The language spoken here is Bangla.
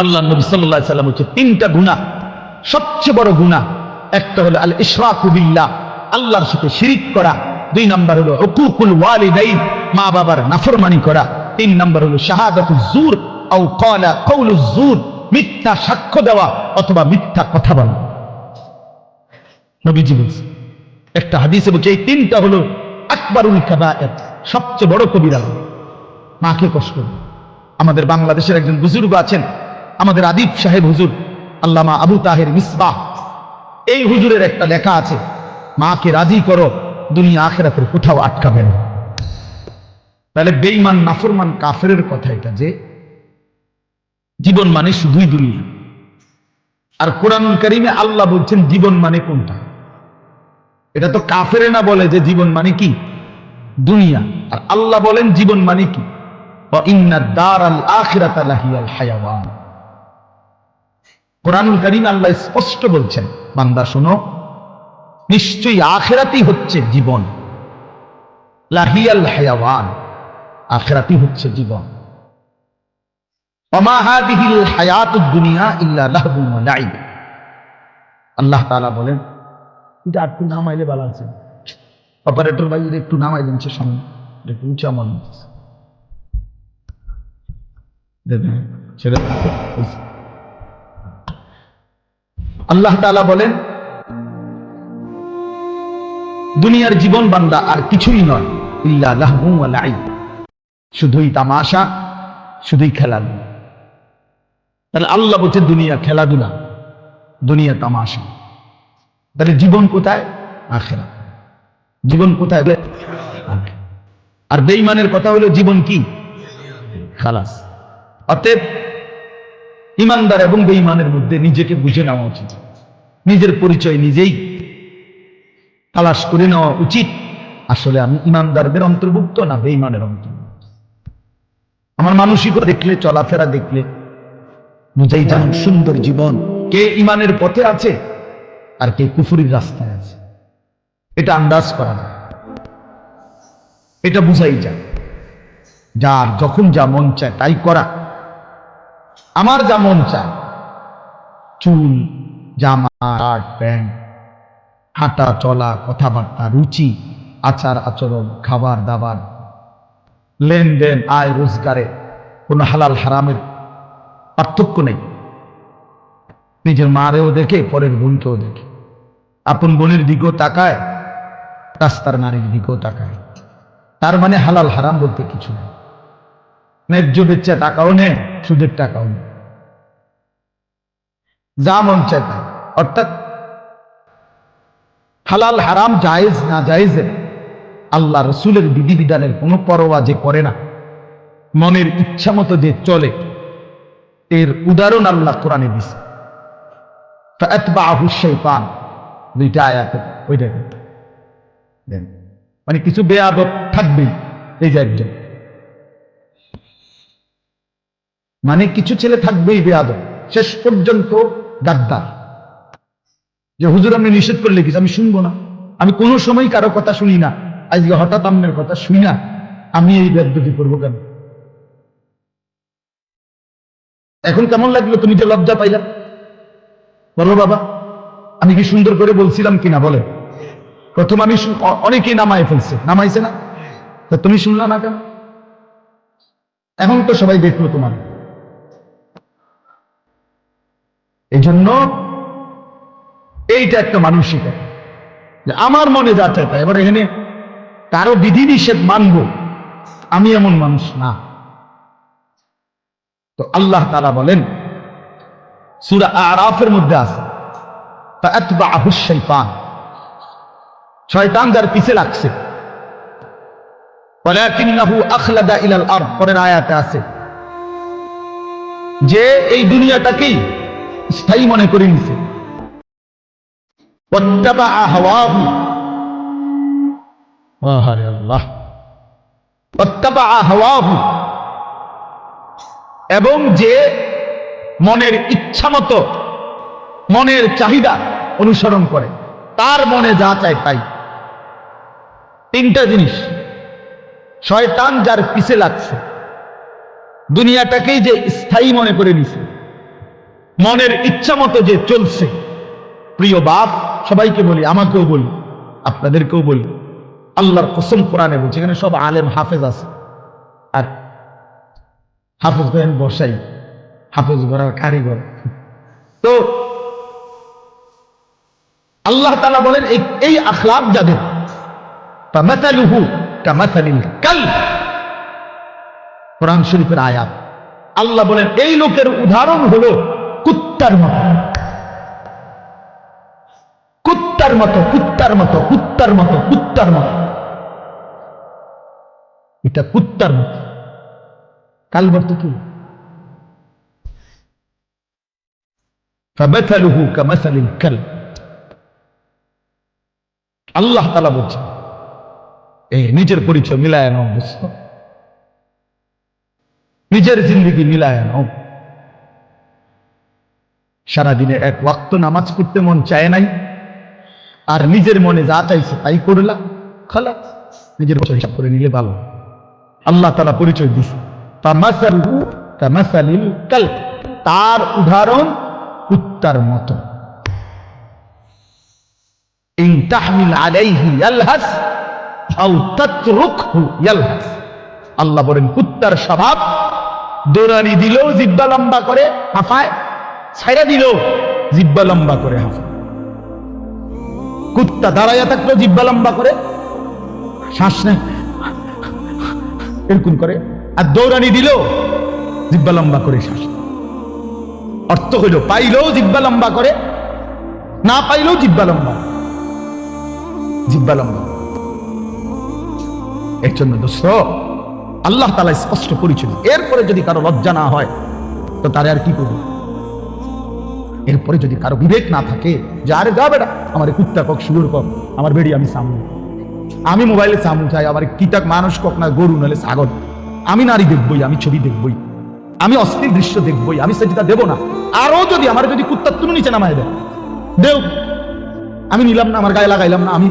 আল্লাহ নবী সাল্লাল্লাহু আলাইহি সাল্লাম হচ্ছে তিনটা গুনাহ, সবচেয়ে বড় গুনাহ। একটা হলো আল ইশরাকু বিল্লাহ, আল্লাহর সাথে শিরিক করা। দুই নাম্বার হলো উকুকুল ওয়ালিদাইন, মা বাবার নাফরমানি করা। তিন নাম্বার হলো শাহাদাতুজ জুর আও ক্বালা কাউলুজ জুর, মিথ্যা সাক্ষ্য দেওয়া অথবা মিথ্যা কথা বলা। নবীজি বলছেন, একটা হাদিসে বলছে এই তিনটা হলো আকবারুল কাবায়ের, সবচেয়ে বড় কবিরা। মাকে কষ্ট দেওয়া। আমাদের বাংলাদেশের একজন বুজুর্গ আছেন, আমাদের আদিব সাহেব হুজুর আল্লামা আবু তাহের মিসবাহ, এই হুজুরের একটা লেখা আছে, মাকে রাজি করো, দুনিয়া আখিরাতের কোথাও আটকাবে না। তাহলে বেঈমান নাফরমান কাফেরের কথা এটা, যে জীবন মানে শুধুই দুনিয়া। আর কোরআনুল কারীমে আল্লাহ বলছেন জীবন মানে কোনটা। এটা তো কাফেরে না বলে যে জীবন মানে কি দুনিয়া, আর আল্লাহ বলেন জীবন মানে কি ওয়া ইন্নাদ দারাল আখিরাতা লাহিয়াল হায়াওয়ান। কোরআনুল কারীম আল্লাহ স্পষ্ট বলছেন, বান্দা শোনো, নিশ্চয়ই আখিরাতই হচ্ছে জীবন, লাহিয়াল হায়াওয়ান, আখিরাতই হচ্ছে জীবন। ওমা হাদিহিল হায়াতুদ দুনিয়া ইল্লা লাহবুন ওয়া লাইব। আল্লাহ তাআলা বলেন, এটা একটু নামাইলে ভালো আছে, অপারেটর ভাই একটু নামাই দেন, সে সামনে একটু উঁচা মন দেবেন ছেড়ে। আল্লাহ তাআলা বলেন দুনিয়ার জীবন বান্দা আর কিছুই নয়, ইল্লা লাহবুন ওয়া লাইব, শুধুই তামাশা, শুধুই খেলাধুলা। তাহলে আল্লাহ বলছে দুনিয়া খেলাধুলা, দুনিয়া তামাশা। তাহলে জীবন কোথায়? আখিরাত। জীবন কোথায়? আর বেঈমানের কথা হলো জীবন কি? খালাস। অতএব ইমানদার এবং বেঈমানের মধ্যে নিজেকে বুঝে নেওয়া উচিত, নিজের পরিচয় নিজেই তালাশ করে নেওয়া উচিত। আসলে আমি ইমানদারদের অন্তর্ভুক্ত না বেঈমানের অন্তর্ভুক্ত। আমার মানসিকতা দেখলে, চলাফেরা দেখলে বুঝাই যান সুন্দর জীবন, কে ইমানের পথে আছে আর কে কুফরির রাস্তায় আছে, এটা আন্দাজ করা যায়, এটা বুঝাই যায়। যার যখন যা মন চায় তাই করা। আমার যা মন চায়, চুল, জামা, শার্ট, প্যান্ট, হাঁটা চলা, কথাবার্তা, রুচি, আচার আচরণ, খাবার দাবার, লেনদেন, আয় রোজগারে কোনো হালাল হারামের পার্থক্য নেই। নিজের মারেও দেখে, পরের বোনকেও দেখে, আপন বোনের দিকেও তাকায়, রাস্তার নারীর দিকেও তাকায়। তার মানে হালাল হারাম বলতে কিছু নেই। ন্যায্য বেচ্চা টাকাও নেই, সুদের টাকাও নেই, যা মন চায় তাই। অর্থাৎ হালাল হারাম, জায়েজ না জায়েজের, আল্লাহ রসুলের বিধিবিধানের কোনো পরোয়া যে করে না, মনের ইচ্ছা মতো যে চলে, এর উদাহরণ আল্লাহ কোরআনে দিছে। ফাআতবাআহু শাইতান, দুইটা আয়াতে ওইটা দেন, মানে কিছু বেয়াদব থাকবেই। এই যে একজন, মানে কিছু ছেলে থাকবেই বেয়াদব, শেষ পর্যন্ত গাদ্দার, যে হুজুর আপনি নিষেধ করলে কিছু আমি শুনবো না, আমি কোনো সময় কারো কথা শুনি না, আজকে হঠাৎ আপনার কথা শুনি না, আমি এই বেয়াদবি করবো কেন? এখন কেমন লাগলো? তুমি যে লজ্জা পাইলা, বলো বাবা, আমি কি সুন্দর করে বলছিলাম কিনা বলে? প্রথম আমি অনেকেই নামায় ফেলছে, নামাইছে না? তা তুমি শুনলা না কেন? এখন তো সবাই দেখলো তোমার। এই জন্য এইটা একটা মানসিকতা, যে আমার মনে যা চায় তাই। এবার এখানে কারো বিধি নিষেধ মানবো, আমি এমন মানুষ না। তো আল্লাহ তাআলা বলেন সূরা আরাফের মধ্যে আছে, ফাআতবাআহু শাইতান, শয়তান যার পিছে লাগছে। ওয়ালাকিন্নাহু আখলাদা ইলাল আরদ, পরের আয়াতে আছে যে এই দুনিয়াটাকেই স্থায়ী মনে করে নিছে। ওয়াত্তাবাআ হাওয়াহু, ওয়াহারে আল্লাহ, ওয়াত্তাবাআ হাওয়াহু, এবং যে মনের ইচ্ছা মতো, মনের চাহিদা অনুসরণ করে, তার মনে যা চায় তাই। তিনটা জিনিস, শয়তান যার পিছে লাগছে, দুনিয়াটাকেই যে স্থায়ী মনে করে নিছে, মনের ইচ্ছা মতো যে চলছে, প্রিয় বাপ, সবাইকে বলি, আমাকেও বলি, আপনাদেরকেও বলি, আল্লাহর কসম কোরআনে বলছে, এখানে সব আলেম হাফেজ আছে, আর হাফেজ করেন বসাই, হাফেজ করার কারিগর। তো আল্লাহ তাআলা বলেন এই আখলাক যাদের, ফামাসালুহু কামাসালিল কালব, কোরআন শরীফের আয়াত। আল্লাহ বলেন এই লোকের উদাহরণ হলো কুত্তার মতো, কুত্তার মতো, কুত্তার মতো, কুত্তার মতো, কুত্তার মতো, এটা কুত্তার মতো। কালব অর্থ কি? ফামাসালুহু কামাসালিল কালব। আল্লাহ তাআলা বলছেন, এই নিজের পরিচয় মিলায় নাও দোস্ত, নিজের জিন্দেগি মিলায় নাও। সারাদিনে এক ওয়াক্ত নামাজ পড়তে মন চায় নাই, আর নিজের মনে যা চাইছে তাই করলা, খালাস। নিজের হিসাব করে নিলে ভালো। আল্লাহ তাআলা পরিচয় দিছে, ফামাসালুহু কামাসালিল কালব, তার উদাহরণ কুত্তার মতো। ইন তাহমিল আলাইহি ইয়ালহাস আও তাতরুকহু ইয়ালহাস। আল্লাহ বলেন কুত্তার স্বভাব, দৌড়ানি দিলেও জিহ্বা লম্বা করে হাঁফায়, ছাইরা দিলেও জিহ্বা লম্বা করে হাঁফায়। কুত্তা দাঁড়াইয়া থাকলেও জিহ্বা লম্বা করে, শ্বাস নেয় এরকম করে, আর দৌড়ানি দিলেও জিহ্বা লম্বা করে শ্বাস। অর্থ হইল পাইলেও জিহ্বা লম্বা করে, না পাইলেও জিহ্বা লম্বা, জিহ্বা লম্বা। এর জন্য দোস্ত আল্লাহ তাআলা স্পষ্ট পরিচয়। এরপরে যদি কারো লজ্জা না হয় তো তারে আর কি করবে? এরপরে যদি কারো বিবেক না থাকে যে আরে যা বেটা, আমার কুত্তা কক, শুয়োর কক, আমার বেড়ি আমি সামু, আমি মোবাইলে সামু চাই, আমার কিতাক মানুষ কক না গরু নাহলে ছাগল, আমি নারী দেখবই, আমি ছবি দেখবই, আমি অশ্লীল দৃশ্য দেখবই, আমি সেটা দেব না। আরো যদি আমার যদি কুত্তা তুমি নিচে নামায় দেও, আমি নিলাম না, আমার গায়ে লাগাইলাম না, আমি